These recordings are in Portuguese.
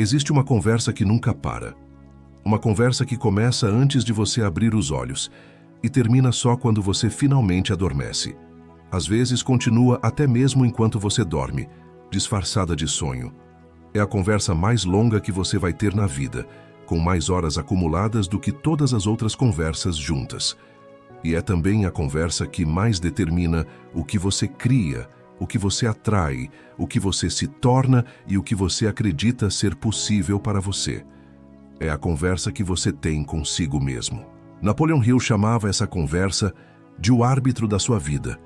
Existe uma conversa que nunca para. Uma conversa que começa antes de você abrir os olhos e termina só quando você finalmente adormece. Às vezes continua até mesmo enquanto você dorme, disfarçada de sonho. É a conversa mais longa que você vai ter na vida, com mais horas acumuladas do que todas as outras conversas juntas. E é também a conversa que mais determina o que você cria, o que você atrai, o que você se torna e o que você acredita ser possível para você. É a conversa que você tem consigo mesmo. Napoleon Hill chamava essa conversa de o árbitro da sua vida.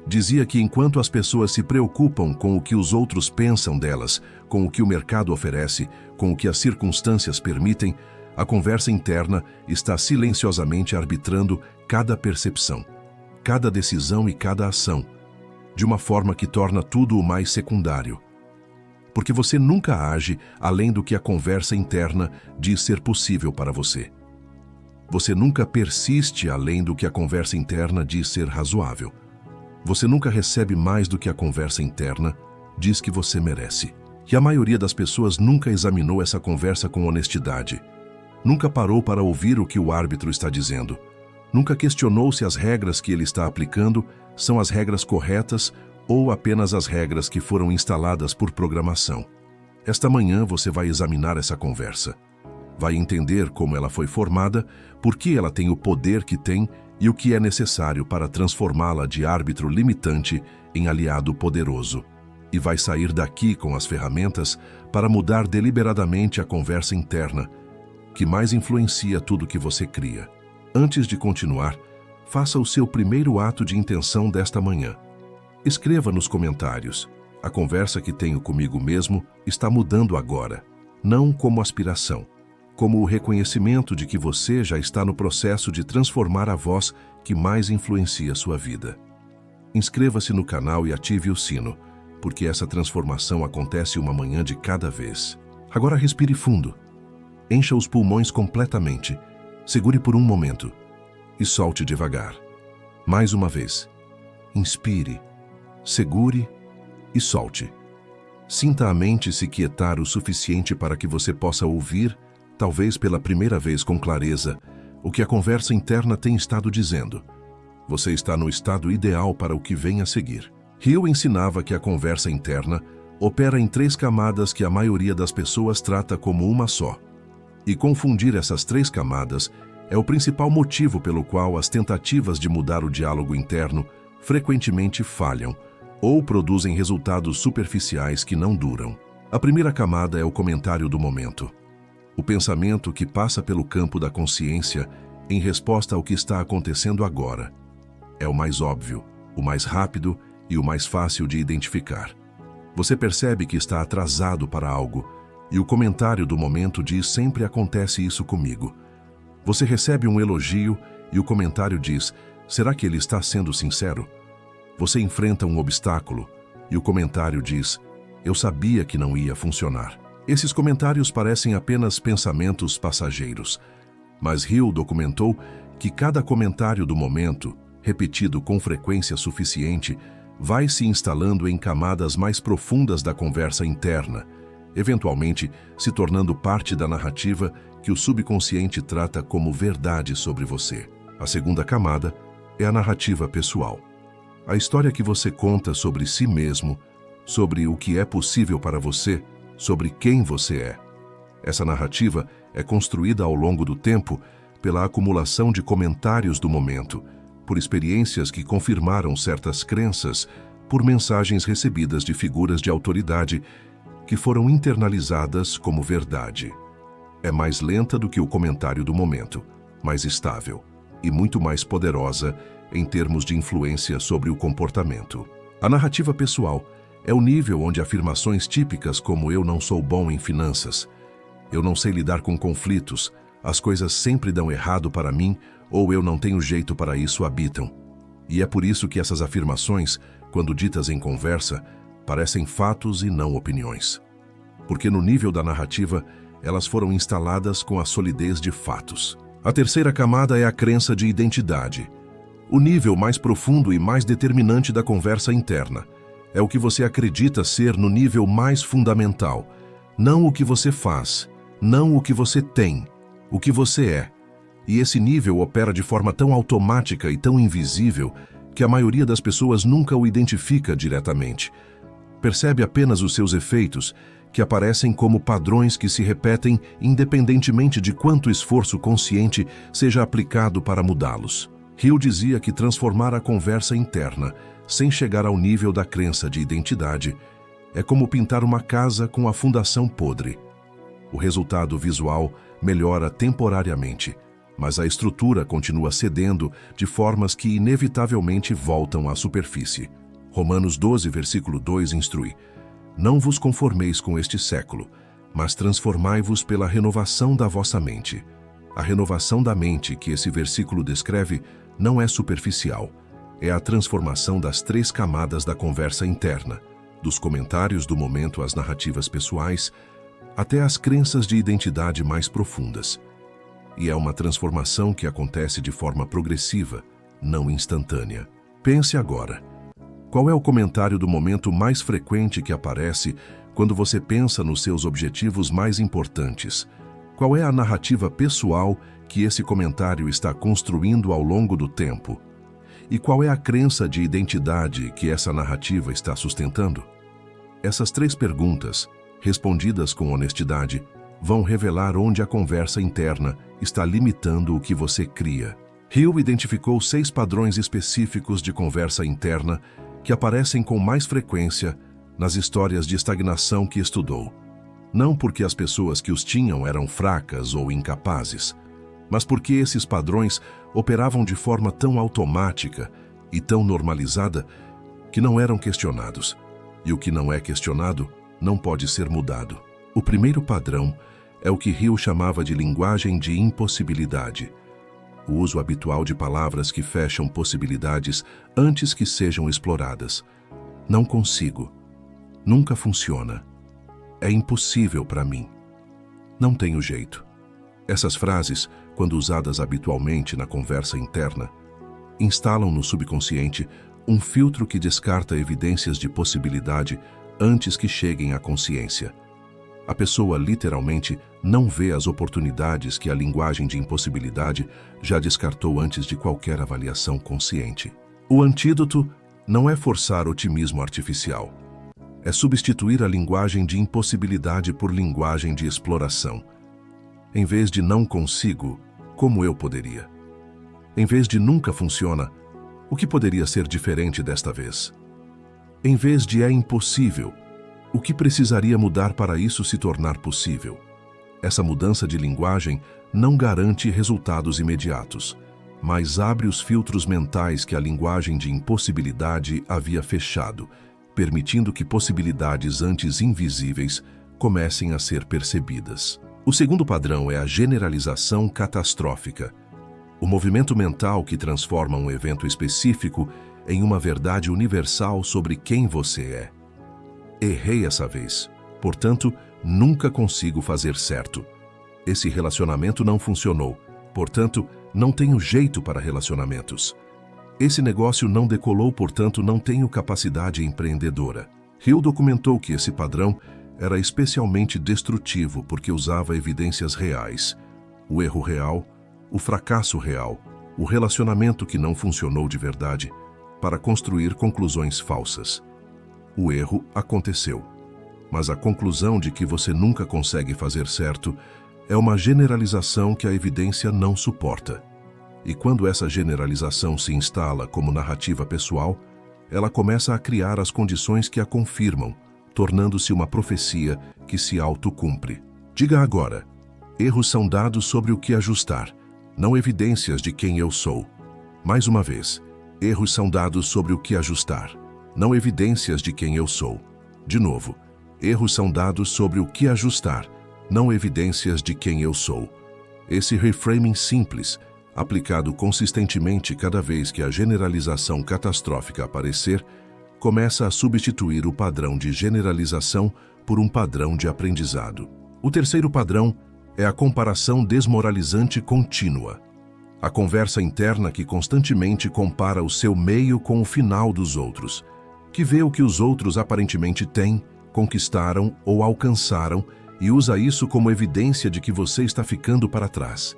Dizia que enquanto as pessoas se preocupam com o que os outros pensam delas, com o que o mercado oferece, com o que as circunstâncias permitem, a conversa interna está silenciosamente arbitrando cada percepção, cada decisão e cada ação, de uma forma que torna tudo o mais secundário. Porque você nunca age além do que a conversa interna diz ser possível para você. Você nunca persiste além do que a conversa interna diz ser razoável. Você nunca recebe mais do que a conversa interna diz que você merece. E a maioria das pessoas nunca examinou essa conversa com honestidade. Nunca parou para ouvir o que o árbitro está dizendo. Nunca questionou se as regras que ele está aplicando são as regras corretas ou apenas as regras que foram instaladas por programação. Esta manhã você vai examinar essa conversa. Vai entender como ela foi formada, por que ela tem o poder que tem e o que é necessário para transformá-la de árbitro limitante em aliado poderoso. E vai sair daqui com as ferramentas para mudar deliberadamente a conversa interna, que mais influencia tudo que você cria. Antes de continuar, faça o seu primeiro ato de intenção desta manhã. Escreva nos comentários: a conversa que tenho comigo mesmo está mudando agora, não como aspiração, como o reconhecimento de que você já está no processo de transformar a voz que mais influencia sua vida. Inscreva-se no canal e ative o sino, porque essa transformação acontece uma manhã de cada vez. Agora respire fundo. Encha os pulmões completamente. Segure por um momento e solte devagar. Mais uma vez. Inspire, segure e solte. Sinta a mente se quietar o suficiente para que você possa ouvir, talvez pela primeira vez com clareza, o que a conversa interna tem estado dizendo. Você está no estado ideal para o que vem a seguir. Hill ensinava que a conversa interna opera em 3 camadas que a maioria das pessoas trata como uma só. E confundir essas 3 camadas é o principal motivo pelo qual as tentativas de mudar o diálogo interno frequentemente falham ou produzem resultados superficiais que não duram. A primeira camada é o comentário do momento. O pensamento que passa pelo campo da consciência em resposta ao que está acontecendo agora. É o mais óbvio, o mais rápido e o mais fácil de identificar. Você percebe que está atrasado para algo, e o comentário do momento diz: sempre acontece isso comigo. Você recebe um elogio e o comentário diz: será que ele está sendo sincero? Você enfrenta um obstáculo e o comentário diz: eu sabia que não ia funcionar. Esses comentários parecem apenas pensamentos passageiros, mas Hill documentou que cada comentário do momento, repetido com frequência suficiente, vai se instalando em camadas mais profundas da conversa interna, eventualmente se tornando parte da narrativa que o subconsciente trata como verdade sobre você. A segunda camada é a narrativa pessoal. A história que você conta sobre si mesmo, sobre o que é possível para você, sobre quem você é. Essa narrativa é construída ao longo do tempo pela acumulação de comentários do momento, por experiências que confirmaram certas crenças, por mensagens recebidas de figuras de autoridade que foram internalizadas como verdade. É mais lenta do que o comentário do momento, mais estável e muito mais poderosa em termos de influência sobre o comportamento. A narrativa pessoal é o nível onde afirmações típicas como "eu não sou bom em finanças", "eu não sei lidar com conflitos", "as coisas sempre dão errado para mim" ou "eu não tenho jeito para isso" habitam. E é por isso que essas afirmações, quando ditas em conversa, parecem fatos e não opiniões. Porque no nível da narrativa, elas foram instaladas com a solidez de fatos. A terceira camada é a crença de identidade. O nível mais profundo e mais determinante da conversa interna. É o que você acredita ser no nível mais fundamental, Não o que você faz, não o que você tem, o que você é. E esse nível opera de forma tão automática e tão invisível que a maioria das pessoas nunca o identifica diretamente. Percebe apenas os seus efeitos, que aparecem como padrões que se repetem independentemente de quanto esforço consciente seja aplicado para mudá-los. Hill dizia que transformar a conversa interna, sem chegar ao nível da crença de identidade, é como pintar uma casa com a fundação podre. O resultado visual melhora temporariamente, mas a estrutura continua cedendo de formas que inevitavelmente voltam à superfície. Romanos 12, versículo 2 instrui: Não vos conformeis com este século, mas transformai-vos pela renovação da vossa mente. A renovação da mente que esse versículo descreve não é superficial. É a transformação das 3 camadas da conversa interna, dos comentários do momento às narrativas pessoais, até às crenças de identidade mais profundas. E é uma transformação que acontece de forma progressiva, não instantânea. Pense agora. Qual é o comentário do momento mais frequente que aparece quando você pensa nos seus objetivos mais importantes? Qual é a narrativa pessoal que esse comentário está construindo ao longo do tempo? E qual é a crença de identidade que essa narrativa está sustentando? Essas 3 perguntas, respondidas com honestidade, vão revelar onde a conversa interna está limitando o que você cria. Hill identificou 6 padrões específicos de conversa interna que aparecem com mais frequência nas histórias de estagnação que estudou. Não porque as pessoas que os tinham eram fracas ou incapazes, mas porque esses padrões operavam de forma tão automática e tão normalizada que não eram questionados. E o que não é questionado não pode ser mudado. O primeiro padrão é o que Hill chamava de linguagem de impossibilidade. O uso habitual de palavras que fecham possibilidades antes que sejam exploradas. Não consigo. Nunca funciona. É impossível para mim. Não tenho jeito. Essas frases, quando usadas habitualmente na conversa interna, instalam no subconsciente um filtro que descarta evidências de possibilidade antes que cheguem à consciência. A pessoa literalmente não vê as oportunidades que a linguagem de impossibilidade já descartou antes de qualquer avaliação consciente. O antídoto não é forçar otimismo artificial. É substituir a linguagem de impossibilidade por linguagem de exploração. Em vez de não consigo, como eu poderia? Em vez de nunca funciona, o que poderia ser diferente desta vez? Em vez de é impossível, o que precisaria mudar para isso se tornar possível? Essa mudança de linguagem não garante resultados imediatos, mas abre os filtros mentais que a linguagem de impossibilidade havia fechado, permitindo que possibilidades antes invisíveis comecem a ser percebidas. O segundo padrão é a generalização catastrófica, o movimento mental que transforma um evento específico em uma verdade universal sobre quem você é. Errei essa vez, portanto, nunca consigo fazer certo. Esse relacionamento não funcionou, portanto, não tenho jeito para relacionamentos. Esse negócio não decolou, portanto, não tenho capacidade empreendedora. Hill documentou que esse padrão era especialmente destrutivo porque usava evidências reais, o erro real, o fracasso real, o relacionamento que não funcionou de verdade, para construir conclusões falsas. O erro aconteceu, mas a conclusão de que você nunca consegue fazer certo é uma generalização que a evidência não suporta. E quando essa generalização se instala como narrativa pessoal, ela começa a criar as condições que a confirmam, tornando-se uma profecia que se autocumpre. Diga agora: erros são dados sobre o que ajustar, não evidências de quem eu sou. Mais uma vez, erros são dados sobre o que ajustar, não evidências de quem eu sou. De novo, erros são dados sobre o que ajustar, não evidências de quem eu sou. Esse reframing simples, aplicado consistentemente cada vez que a generalização catastrófica aparecer, começa a substituir o padrão de generalização por um padrão de aprendizado. O terceiro padrão é a comparação desmoralizante contínua. A conversa interna que constantemente compara o seu meio com o final dos outros, que vê o que os outros aparentemente têm, conquistaram ou alcançaram e usa isso como evidência de que você está ficando para trás,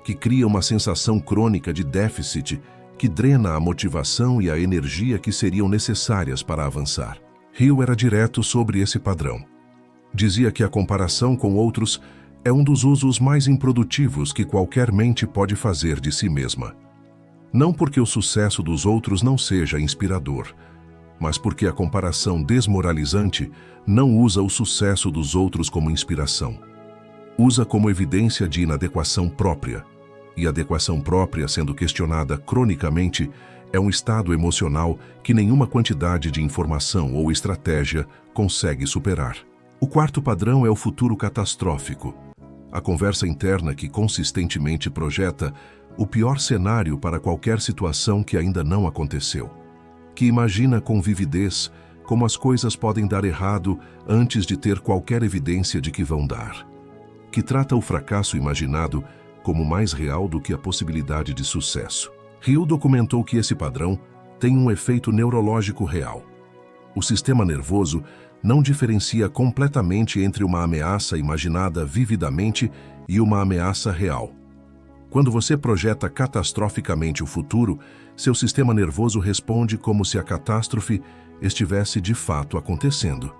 que cria uma sensação crônica de déficit que drena a motivação e a energia que seriam necessárias para avançar. Hill era direto sobre esse padrão. Dizia que a comparação com outros é um dos usos mais improdutivos que qualquer mente pode fazer de si mesma. Não porque o sucesso dos outros não seja inspirador, mas porque a comparação desmoralizante não usa o sucesso dos outros como inspiração. Usa como evidência de inadequação própria. E adequação própria, sendo questionada cronicamente, é um estado emocional que nenhuma quantidade de informação ou estratégia consegue superar. O quarto padrão é o futuro catastrófico. A conversa interna que consistentemente projeta o pior cenário para qualquer situação que ainda não aconteceu. Que imagina com vividez como as coisas podem dar errado antes de ter qualquer evidência de que vão dar. Que trata o fracasso imaginado como mais real do que a possibilidade de sucesso. Hill documentou que esse padrão tem um efeito neurológico real. O sistema nervoso não diferencia completamente entre uma ameaça imaginada vividamente e uma ameaça real. Quando você projeta catastroficamente o futuro, seu sistema nervoso responde como se a catástrofe estivesse de fato acontecendo.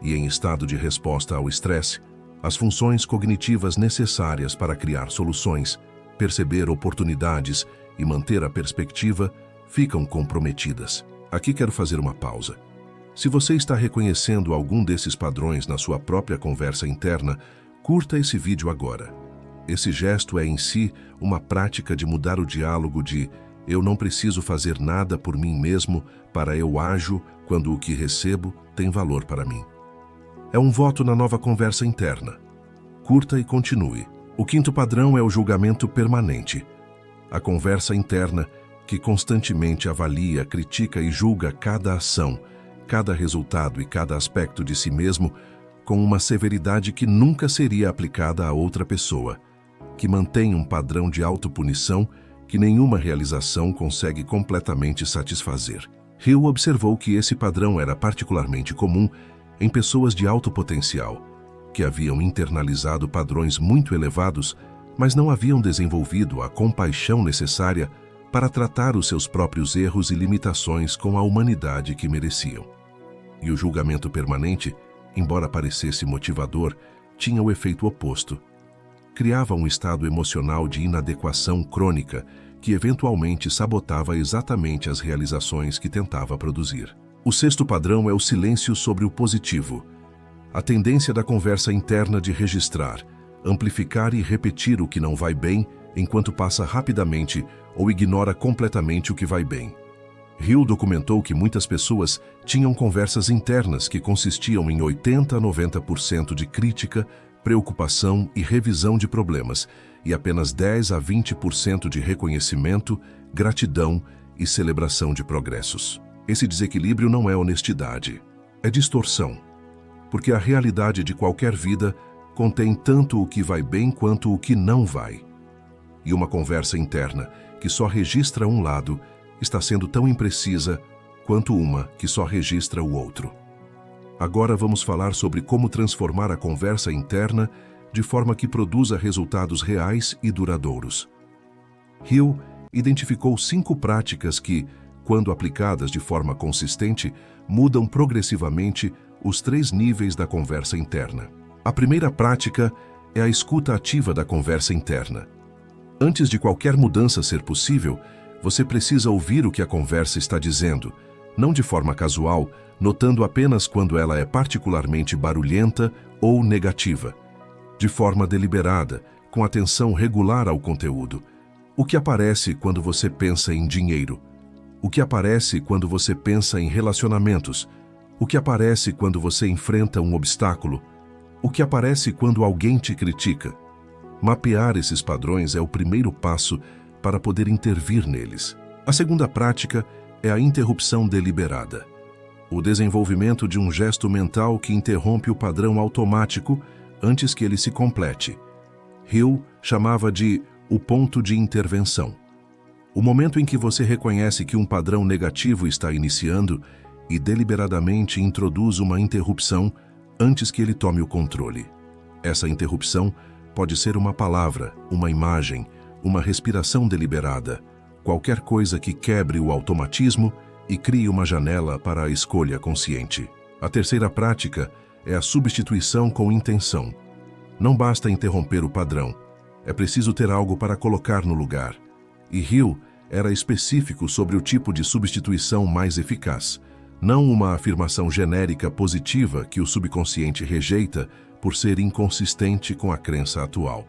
E em estado de resposta ao estresse, as funções cognitivas necessárias para criar soluções, perceber oportunidades e manter a perspectiva ficam comprometidas. Aqui quero fazer uma pausa. Se você está reconhecendo algum desses padrões na sua própria conversa interna, curta esse vídeo agora. Esse gesto é em si uma prática de mudar o diálogo de "eu não preciso fazer nada por mim mesmo" para "eu ajo quando o que recebo tem valor para mim". É um voto na nova conversa interna. Curta e continue. O quinto padrão é o julgamento permanente. A conversa interna que constantemente avalia, critica e julga cada ação, cada resultado e cada aspecto de si mesmo com uma severidade que nunca seria aplicada a outra pessoa, que mantém um padrão de autopunição que nenhuma realização consegue completamente satisfazer. Hill observou que esse padrão era particularmente comum em pessoas de alto potencial, que haviam internalizado padrões muito elevados, mas não haviam desenvolvido a compaixão necessária para tratar os seus próprios erros e limitações com a humanidade que mereciam. E o julgamento permanente, embora parecesse motivador, tinha o efeito oposto. Criava um estado emocional de inadequação crônica que eventualmente sabotava exatamente as realizações que tentava produzir. O sexto padrão é o silêncio sobre o positivo. A tendência da conversa interna de registrar, amplificar e repetir o que não vai bem enquanto passa rapidamente ou ignora completamente o que vai bem. Hill documentou que muitas pessoas tinham conversas internas que consistiam em 80 a 90% de crítica, preocupação e revisão de problemas, e apenas 10 a 20% de reconhecimento, gratidão e celebração de progressos. Esse desequilíbrio não é honestidade, é distorção, porque a realidade de qualquer vida contém tanto o que vai bem quanto o que não vai. E uma conversa interna que só registra um lado está sendo tão imprecisa quanto uma que só registra o outro. Agora vamos falar sobre como transformar a conversa interna de forma que produza resultados reais e duradouros. Hill identificou 5 práticas que, quando aplicadas de forma consistente, mudam progressivamente os 3 níveis da conversa interna. A primeira prática é a escuta ativa da conversa interna. Antes de qualquer mudança ser possível, você precisa ouvir o que a conversa está dizendo, não de forma casual, notando apenas quando ela é particularmente barulhenta ou negativa. De forma deliberada, com atenção regular ao conteúdo. O que aparece quando você pensa em dinheiro? O que aparece quando você pensa em relacionamentos? O que aparece quando você enfrenta um obstáculo? O que aparece quando alguém te critica? Mapear esses padrões é o primeiro passo para poder intervir neles. A segunda prática é a interrupção deliberada. O desenvolvimento de um gesto mental que interrompe o padrão automático antes que ele se complete. Hill chamava de o ponto de intervenção. O momento em que você reconhece que um padrão negativo está iniciando e deliberadamente introduz uma interrupção antes que ele tome o controle. Essa interrupção pode ser uma palavra, uma imagem, uma respiração deliberada, qualquer coisa que quebre o automatismo e crie uma janela para a escolha consciente. A terceira prática é a substituição com intenção. Não basta interromper o padrão, é preciso ter algo para colocar no lugar. E Hill era específico sobre o tipo de substituição mais eficaz, não uma afirmação genérica positiva que o subconsciente rejeita por ser inconsistente com a crença atual.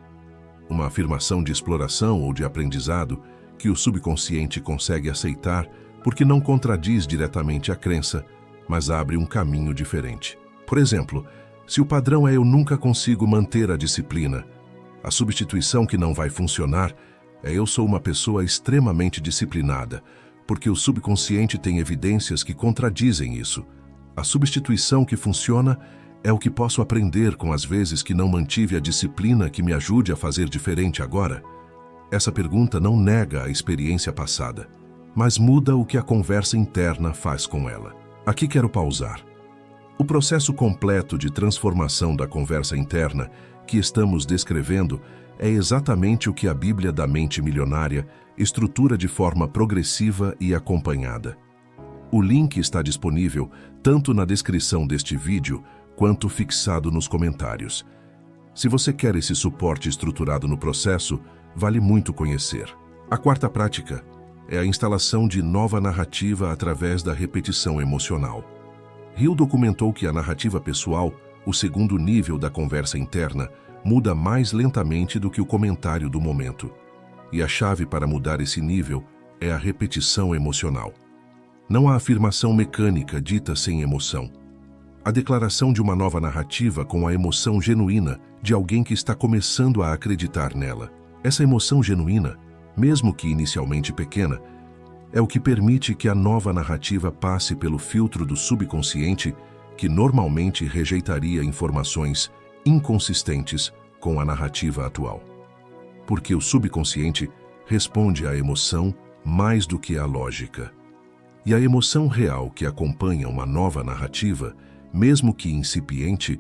Uma afirmação de exploração ou de aprendizado que o subconsciente consegue aceitar porque não contradiz diretamente a crença, mas abre um caminho diferente. Por exemplo, se o padrão é eu nunca consigo manter a disciplina, a substituição que não vai funcionar é eu sou uma pessoa extremamente disciplinada, porque o subconsciente tem evidências que contradizem isso. A substituição que funciona é o que posso aprender com as vezes que não mantive a disciplina que me ajude a fazer diferente agora. Essa pergunta não nega a experiência passada, mas muda o que a conversa interna faz com ela. Aqui quero pausar. O processo completo de transformação da conversa interna que estamos descrevendo é exatamente o que a Bíblia da Mente Milionária estrutura de forma progressiva e acompanhada. O link está disponível tanto na descrição deste vídeo quanto fixado nos comentários. Se você quer esse suporte estruturado no processo, vale muito conhecer. A quarta prática é a instalação de nova narrativa através da repetição emocional. Hill documentou que a narrativa pessoal, o segundo nível da conversa interna, muda mais lentamente do que o comentário do momento. E a chave para mudar esse nível é a repetição emocional. Não a afirmação mecânica dita sem emoção. A declaração de uma nova narrativa com a emoção genuína de alguém que está começando a acreditar nela. Essa emoção genuína, mesmo que inicialmente pequena, é o que permite que a nova narrativa passe pelo filtro do subconsciente, que normalmente rejeitaria informações inconsistentes com a narrativa atual. Porque o subconsciente responde à emoção mais do que à lógica. E a emoção real que acompanha uma nova narrativa, mesmo que incipiente,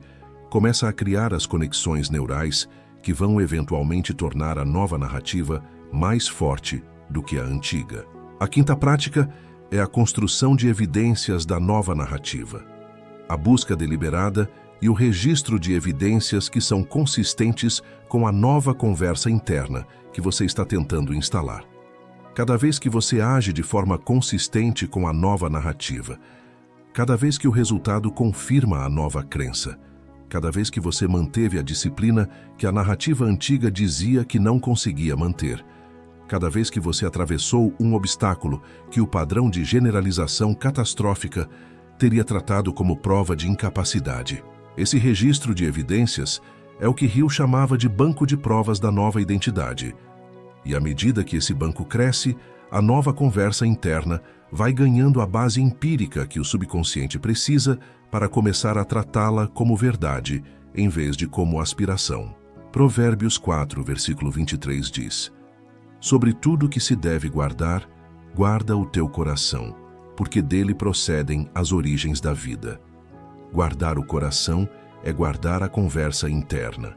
começa a criar as conexões neurais que vão eventualmente tornar a nova narrativa mais forte do que a antiga. A quinta prática é a construção de evidências da nova narrativa. A busca deliberada e o registro de evidências que são consistentes com a nova conversa interna que você está tentando instalar. Cada vez que você age de forma consistente com a nova narrativa, cada vez que o resultado confirma a nova crença, cada vez que você manteve a disciplina que a narrativa antiga dizia que não conseguia manter, cada vez que você atravessou um obstáculo que o padrão de generalização catastrófica teria tratado como prova de incapacidade. Esse registro de evidências é o que Hill chamava de banco de provas da nova identidade. E à medida que esse banco cresce, a nova conversa interna vai ganhando a base empírica que o subconsciente precisa para começar a tratá-la como verdade, em vez de como aspiração. Provérbios 4, versículo 23 diz: Sobre tudo que se deve guardar, guarda o teu coração, porque dele procedem as origens da vida. Guardar o coração é guardar a conversa interna.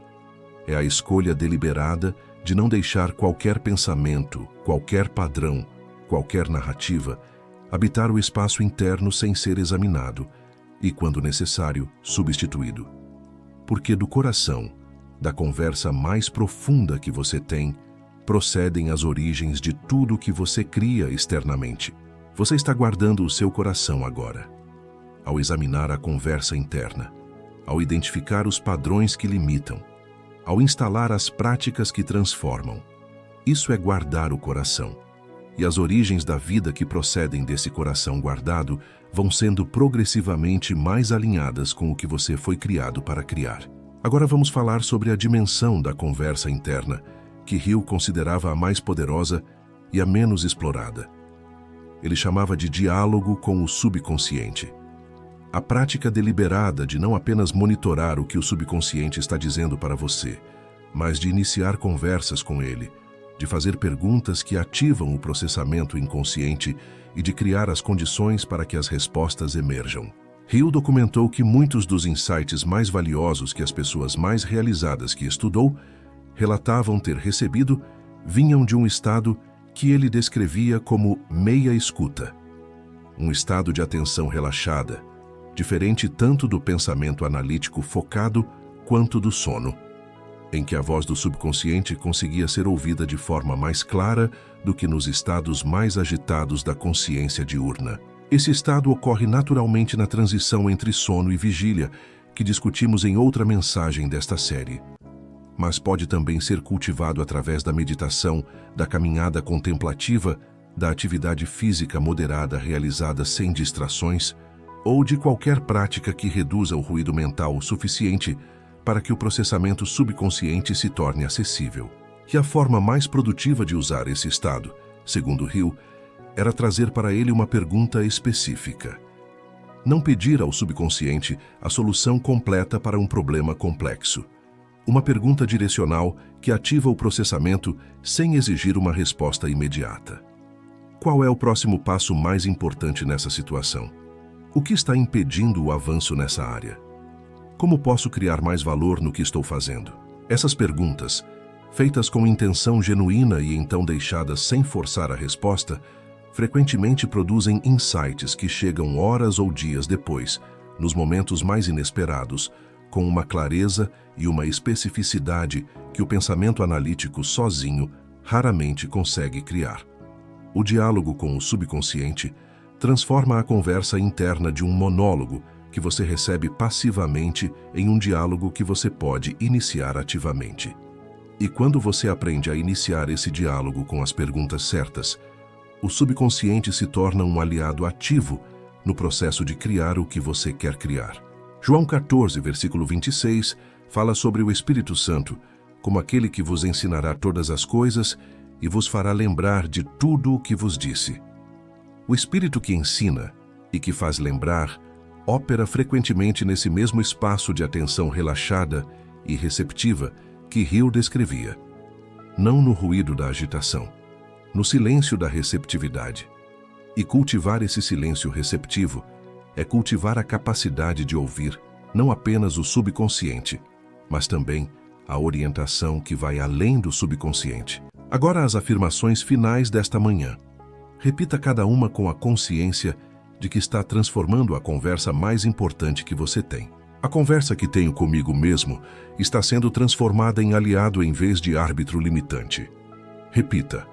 É a escolha deliberada de não deixar qualquer pensamento, qualquer padrão, qualquer narrativa, habitar o espaço interno sem ser examinado e, quando necessário, substituído. Porque do coração, da conversa mais profunda que você tem, procedem as origens de tudo que você cria externamente. Você está guardando o seu coração agora. Ao examinar a conversa interna, ao identificar os padrões que limitam, ao instalar as práticas que transformam. Isso é guardar o coração. E as origens da vida que procedem desse coração guardado vão sendo progressivamente mais alinhadas com o que você foi criado para criar. Agora vamos falar sobre a dimensão da conversa interna, que Hill considerava a mais poderosa e a menos explorada. Ele chamava de diálogo com o subconsciente. A prática deliberada de não apenas monitorar o que o subconsciente está dizendo para você, mas de iniciar conversas com ele, de fazer perguntas que ativam o processamento inconsciente e de criar as condições para que as respostas emerjam. Hill documentou que muitos dos insights mais valiosos que as pessoas mais realizadas que estudou relatavam ter recebido vinham de um estado que ele descrevia como meia escuta. Um estado de atenção relaxada, diferente tanto do pensamento analítico focado quanto do sono, em que a voz do subconsciente conseguia ser ouvida de forma mais clara do que nos estados mais agitados da consciência diurna. Esse estado ocorre naturalmente na transição entre sono e vigília, que discutimos em outra mensagem desta série. Mas pode também ser cultivado através da meditação, da caminhada contemplativa, da atividade física moderada realizada sem distrações, ou de qualquer prática que reduza o ruído mental o suficiente para que o processamento subconsciente se torne acessível. E a forma mais produtiva de usar esse estado, segundo Hill, era trazer para ele uma pergunta específica. Não pedir ao subconsciente a solução completa para um problema complexo. Uma pergunta direcional que ativa o processamento sem exigir uma resposta imediata. Qual é o próximo passo mais importante nessa situação? O que está impedindo o avanço nessa área? Como posso criar mais valor no que estou fazendo? Essas perguntas, feitas com intenção genuína e então deixadas sem forçar a resposta, frequentemente produzem insights que chegam horas ou dias depois, nos momentos mais inesperados, com uma clareza e uma especificidade que o pensamento analítico sozinho raramente consegue criar. O diálogo com o subconsciente transforma a conversa interna de um monólogo que você recebe passivamente em um diálogo que você pode iniciar ativamente. E quando você aprende a iniciar esse diálogo com as perguntas certas, o subconsciente se torna um aliado ativo no processo de criar o que você quer criar. João 14, versículo 26, fala sobre o Espírito Santo como aquele que vos ensinará todas as coisas e vos fará lembrar de tudo o que vos disse. O Espírito que ensina e que faz lembrar opera frequentemente nesse mesmo espaço de atenção relaxada e receptiva que Hill descrevia, não no ruído da agitação, no silêncio da receptividade. E cultivar esse silêncio receptivo é cultivar a capacidade de ouvir não apenas o subconsciente, mas também a orientação que vai além do subconsciente. Agora as afirmações finais desta manhã. Repita cada uma com a consciência de que está transformando a conversa mais importante que você tem. A conversa que tenho comigo mesmo está sendo transformada em aliado em vez de árbitro limitante. Repita.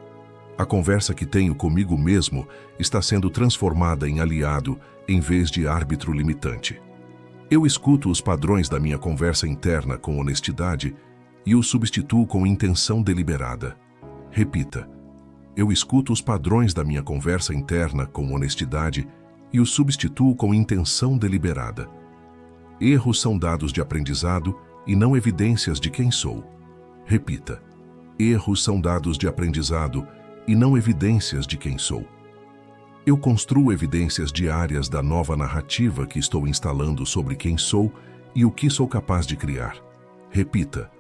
A conversa que tenho comigo mesmo está sendo transformada em aliado em vez de árbitro limitante. Eu escuto os padrões da minha conversa interna com honestidade e os substituo com intenção deliberada. Repita. Eu escuto os padrões da minha conversa interna com honestidade e os substituo com intenção deliberada. Erros são dados de aprendizado e não evidências de quem sou. Repita. Erros são dados de aprendizado e não evidências de quem sou. Eu construo evidências diárias da nova narrativa que estou instalando sobre quem sou e o que sou capaz de criar. Repita.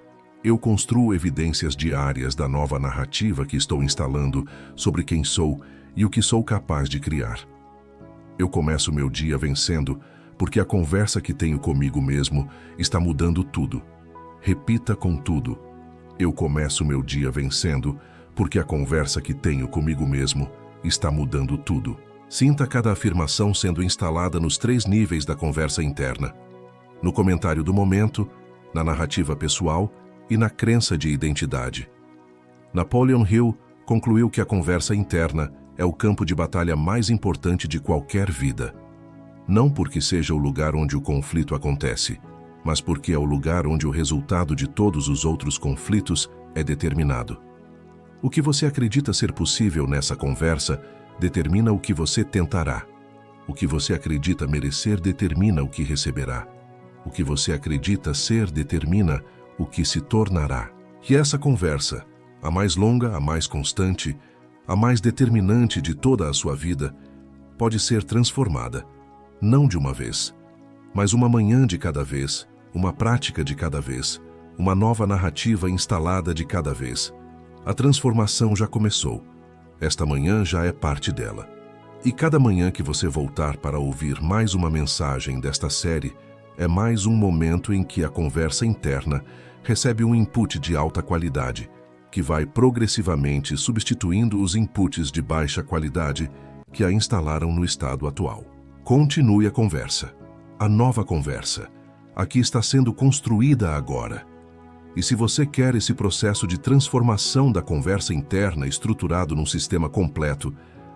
Eu construo evidências diárias da nova narrativa que estou instalando sobre quem sou e o que sou capaz de criar. Eu começo meu dia vencendo porque a conversa que tenho comigo mesmo está mudando tudo. Repita com tudo. Eu começo meu dia vencendo porque a conversa que tenho comigo mesmo está mudando tudo. Sinta cada afirmação sendo instalada nos 3 níveis da conversa interna: no comentário do momento, na narrativa pessoal e na crença de identidade. Napoleon Hill concluiu que a conversa interna é o campo de batalha mais importante de qualquer vida. Não porque seja o lugar onde o conflito acontece, mas porque é o lugar onde o resultado de todos os outros conflitos é determinado. O que você acredita ser possível nessa conversa determina o que você tentará. O que você acredita merecer determina o que receberá. O que você acredita ser determina o que se tornará. E essa conversa, a mais longa, a mais constante, a mais determinante de toda a sua vida, pode ser transformada, não de uma vez, mas uma manhã de cada vez, uma prática de cada vez, uma nova narrativa instalada de cada vez. A transformação já começou. Esta manhã já é parte dela. E cada manhã que você voltar para ouvir mais uma mensagem desta série, é mais um momento em que a conversa interna recebe um input de alta qualidade, que vai progressivamente substituindo os inputs de baixa qualidade que a instalaram no estado atual. Continue a conversa. A nova conversa. Aqui está sendo construída agora. E se você quer esse processo de transformação da conversa interna estruturado num sistema completo,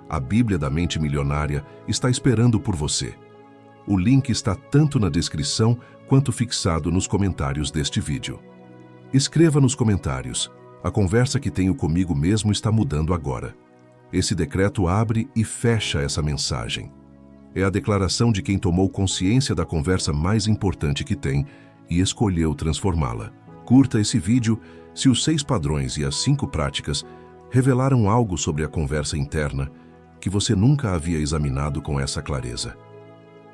a Bíblia da Mente Milionária está esperando por você. O link está tanto na descrição quanto fixado nos comentários deste vídeo. Escreva nos comentários: a conversa que tenho comigo mesmo está mudando agora. Esse decreto abre e fecha essa mensagem. É a declaração de quem tomou consciência da conversa mais importante que tem e escolheu transformá-la. Curta esse vídeo se os 6 padrões e as 5 práticas revelaram algo sobre a conversa interna que você nunca havia examinado com essa clareza.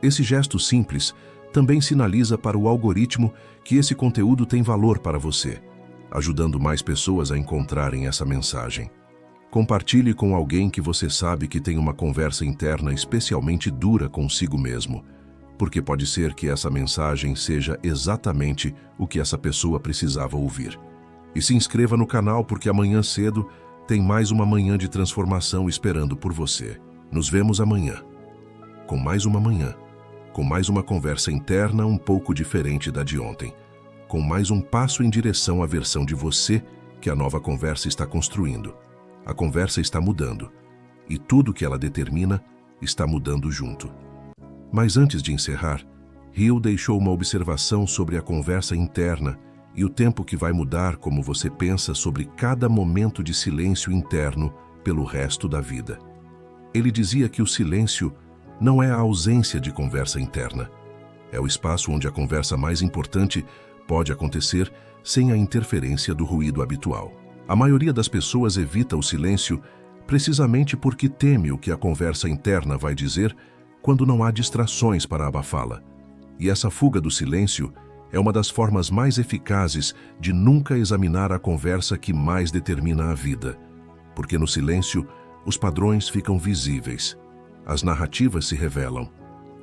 Esse gesto simples também sinaliza para o algoritmo que esse conteúdo tem valor para você, ajudando mais pessoas a encontrarem essa mensagem. Compartilhe com alguém que você sabe que tem uma conversa interna especialmente dura consigo mesmo, porque pode ser que essa mensagem seja exatamente o que essa pessoa precisava ouvir. E se inscreva no canal porque amanhã cedo tem mais uma manhã de transformação esperando por você. Nos vemos amanhã, com mais uma manhã, com mais uma conversa interna um pouco diferente da de ontem, com mais um passo em direção à versão de você que a nova conversa está construindo. A conversa está mudando, e tudo que ela determina está mudando junto. Mas antes de encerrar, Hill deixou uma observação sobre a conversa interna e o tempo que vai mudar como você pensa sobre cada momento de silêncio interno pelo resto da vida. Ele dizia que o silêncio não é a ausência de conversa interna. É o espaço onde a conversa mais importante pode acontecer sem a interferência do ruído habitual. A maioria das pessoas evita o silêncio precisamente porque teme o que a conversa interna vai dizer quando não há distrações para abafá-la. E essa fuga do silêncio é uma das formas mais eficazes de nunca examinar a conversa que mais determina a vida. Porque no silêncio, os padrões ficam visíveis, as narrativas se revelam,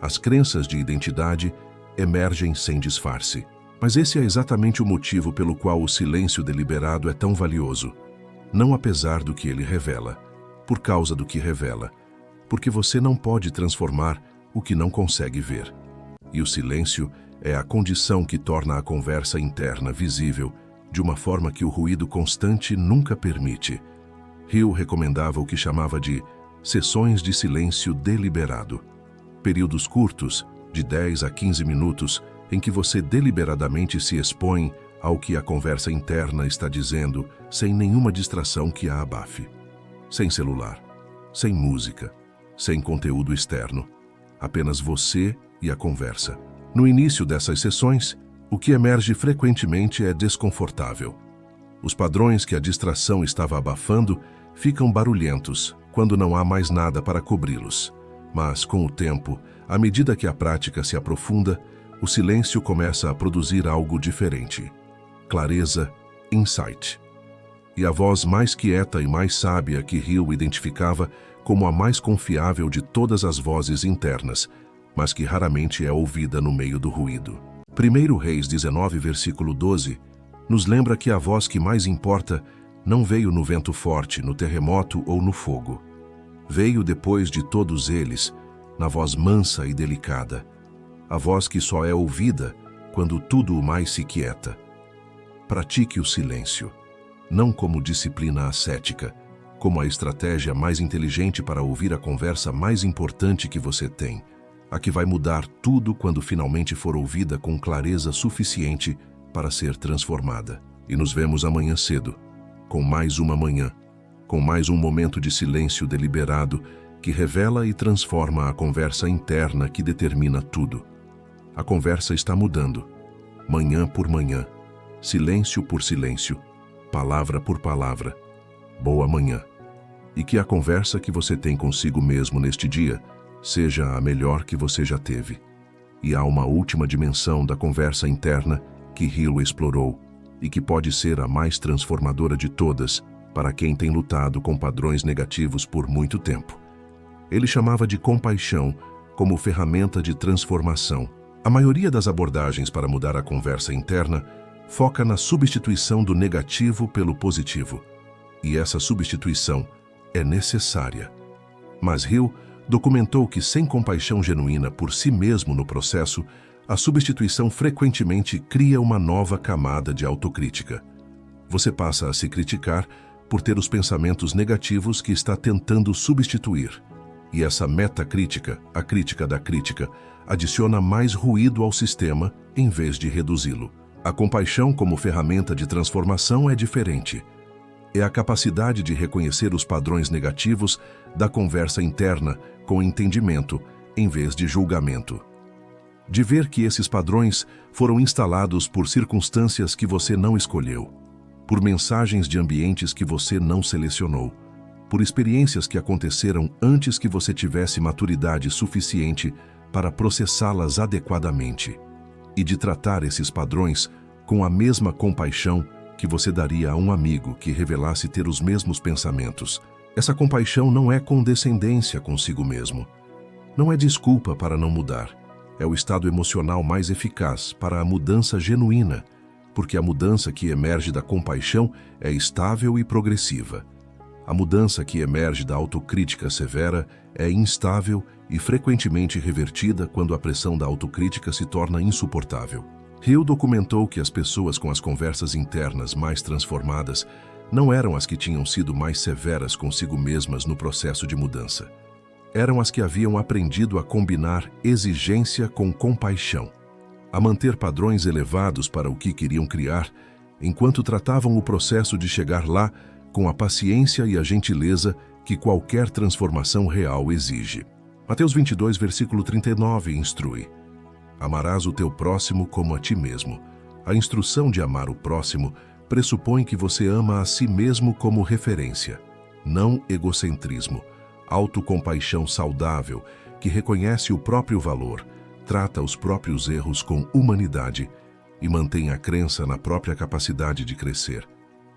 as crenças de identidade emergem sem disfarce. Mas esse é exatamente o motivo pelo qual o silêncio deliberado é tão valioso. Não apesar do que ele revela, por causa do que revela, porque você não pode transformar o que não consegue ver. E o silêncio é a condição que torna a conversa interna visível, de uma forma que o ruído constante nunca permite. Hill recomendava o que chamava de sessões de silêncio deliberado. Períodos curtos, de 10 a 15 minutos, em que você deliberadamente se expõe ao que a conversa interna está dizendo, sem nenhuma distração que a abafe. Sem celular, sem música, sem conteúdo externo. Apenas você e a conversa. No início dessas sessões, o que emerge frequentemente é desconfortável. Os padrões que a distração estava abafando ficam barulhentos quando não há mais nada para cobri-los. Mas, com o tempo, à medida que a prática se aprofunda, o silêncio começa a produzir algo diferente. Clareza, insight. E a voz mais quieta e mais sábia que Hill identificava como a mais confiável de todas as vozes internas, mas que raramente é ouvida no meio do ruído. 1 Reis 19, versículo 12, nos lembra que a voz que mais importa não veio no vento forte, no terremoto ou no fogo. Veio depois de todos eles, na voz mansa e delicada, a voz que só é ouvida quando tudo o mais se quieta. Pratique o silêncio, não como disciplina ascética, como a estratégia mais inteligente para ouvir a conversa mais importante que você tem, a que vai mudar tudo quando finalmente for ouvida com clareza suficiente para ser transformada. E nos vemos amanhã cedo, com mais uma manhã, com mais um momento de silêncio deliberado que revela e transforma a conversa interna que determina tudo. A conversa está mudando, manhã por manhã, silêncio por silêncio, palavra por palavra. Boa manhã. E que a conversa que você tem consigo mesmo neste dia seja a melhor que você já teve. E há uma última dimensão da conversa interna que Hill explorou e que pode ser a mais transformadora de todas para quem tem lutado com padrões negativos por muito tempo. Ele chamava de compaixão como ferramenta de transformação. A maioria das abordagens para mudar a conversa interna foca na substituição do negativo pelo positivo. E essa substituição é necessária. Mas Hill documentou que sem compaixão genuína por si mesmo no processo, a substituição frequentemente cria uma nova camada de autocrítica. Você passa a se criticar por ter os pensamentos negativos que está tentando substituir. E essa metacrítica, a crítica da crítica, adiciona mais ruído ao sistema em vez de reduzi-lo. A compaixão como ferramenta de transformação é diferente. É a capacidade de reconhecer os padrões negativos da conversa interna com entendimento, em vez de julgamento. De ver que esses padrões foram instalados por circunstâncias que você não escolheu, por mensagens de ambientes que você não selecionou, por experiências que aconteceram antes que você tivesse maturidade suficiente para processá-las adequadamente, e de tratar esses padrões com a mesma compaixão que você daria a um amigo que revelasse ter os mesmos pensamentos. Essa compaixão não é condescendência consigo mesmo. Não é desculpa para não mudar. É o estado emocional mais eficaz para a mudança genuína, porque a mudança que emerge da compaixão é estável e progressiva. A mudança que emerge da autocrítica severa é instável e frequentemente revertida quando a pressão da autocrítica se torna insuportável. Hill documentou que as pessoas com as conversas internas mais transformadas não eram as que tinham sido mais severas consigo mesmas no processo de mudança. Eram as que haviam aprendido a combinar exigência com compaixão, a manter padrões elevados para o que queriam criar, enquanto tratavam o processo de chegar lá com a paciência e a gentileza que qualquer transformação real exige. Mateus 22, versículo 39, instrui: Amarás o teu próximo como a ti mesmo. A instrução de amar o próximo pressupõe que você ama a si mesmo como referência, não egocentrismo, autocompaixão saudável, que reconhece o próprio valor, trata os próprios erros com humanidade e mantém a crença na própria capacidade de crescer,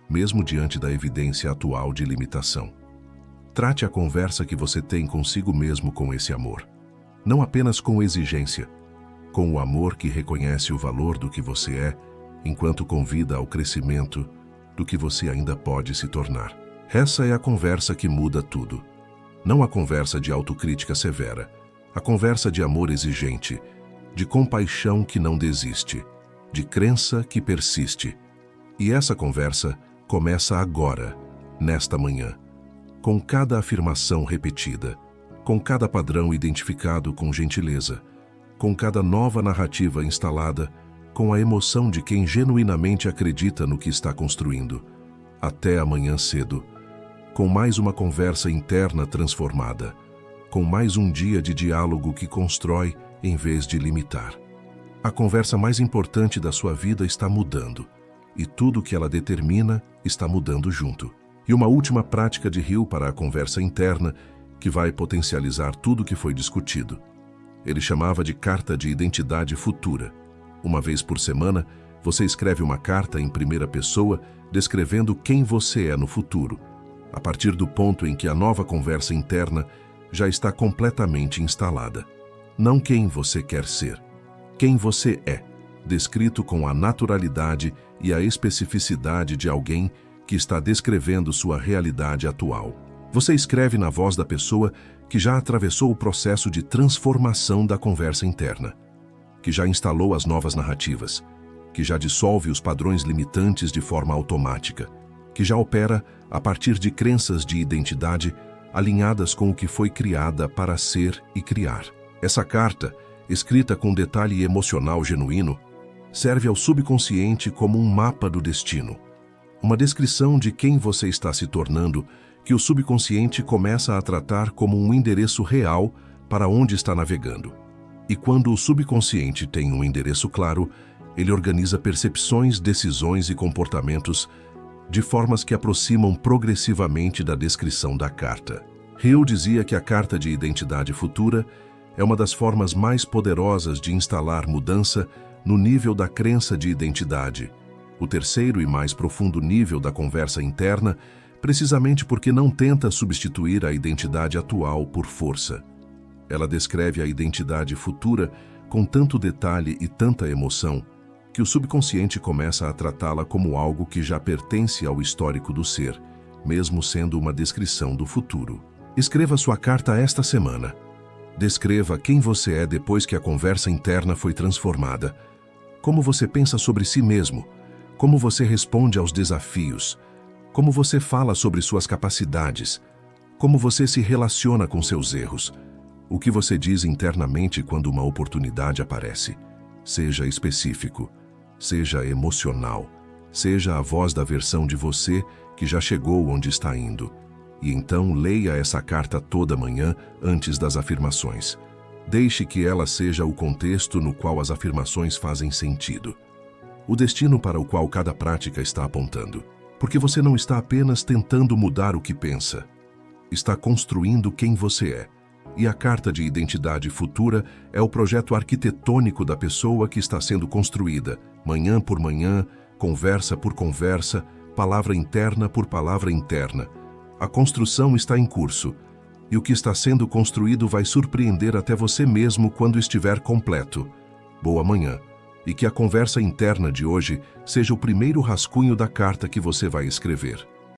mesmo diante da evidência atual de limitação. Trate a conversa que você tem consigo mesmo com esse amor, não apenas com exigência, com o amor que reconhece o valor do que você é, enquanto convida ao crescimento do que você ainda pode se tornar. Essa é a conversa que muda tudo. Não a conversa de autocrítica severa, a conversa de amor exigente, de compaixão que não desiste, de crença que persiste. E essa conversa começa agora, nesta manhã, com cada afirmação repetida, com cada padrão identificado com gentileza, com cada nova narrativa instalada, com a emoção de quem genuinamente acredita no que está construindo. Até amanhã cedo, com mais uma conversa interna transformada, com mais um dia de diálogo que constrói em vez de limitar. A conversa mais importante da sua vida está mudando, e tudo que ela determina está mudando junto. E uma última prática de Hill para a conversa interna que vai potencializar tudo que foi discutido. Ele chamava de carta de identidade futura. Uma vez por semana, você escreve uma carta em primeira pessoa descrevendo quem você é no futuro, a partir do ponto em que a nova conversa interna já está completamente instalada. Não quem você quer ser, quem você é, descrito com a naturalidade e a especificidade de alguém que está descrevendo sua realidade atual. Você escreve na voz da pessoa que já atravessou o processo de transformação da conversa interna, que já instalou as novas narrativas, que já dissolve os padrões limitantes de forma automática, que já opera a partir de crenças de identidade alinhadas com o que foi criada para ser e criar. Essa carta, escrita com detalhe emocional genuíno, serve ao subconsciente como um mapa do destino, uma descrição de quem você está se tornando, que o subconsciente começa a tratar como um endereço real para onde está navegando. E quando o subconsciente tem um endereço claro, ele organiza percepções, decisões e comportamentos de formas que aproximam progressivamente da descrição da carta. Hill dizia que a carta de identidade futura é uma das formas mais poderosas de instalar mudança no nível da crença de identidade. O terceiro e mais profundo nível da conversa interna precisamente porque não tenta substituir a identidade atual por força. Ela descreve a identidade futura com tanto detalhe e tanta emoção que o subconsciente começa a tratá-la como algo que já pertence ao histórico do ser, mesmo sendo uma descrição do futuro. Escreva sua carta esta semana. Descreva quem você é depois que a conversa interna foi transformada. Como você pensa sobre si mesmo, como você responde aos desafios, como você fala sobre suas capacidades, como você se relaciona com seus erros, o que você diz internamente quando uma oportunidade aparece. Seja específico, seja emocional, seja a voz da versão de você que já chegou onde está indo. E então leia essa carta toda manhã antes das afirmações. Deixe que ela seja o contexto no qual as afirmações fazem sentido. O destino para o qual cada prática está apontando. Porque você não está apenas tentando mudar o que pensa. Está construindo quem você é. E a carta de identidade futura é o projeto arquitetônico da pessoa que está sendo construída, manhã por manhã, conversa por conversa, palavra interna por palavra interna. A construção está em curso, e o que está sendo construído vai surpreender até você mesmo quando estiver completo. Boa manhã, e que a conversa interna de hoje seja o primeiro rascunho da carta que você vai escrever.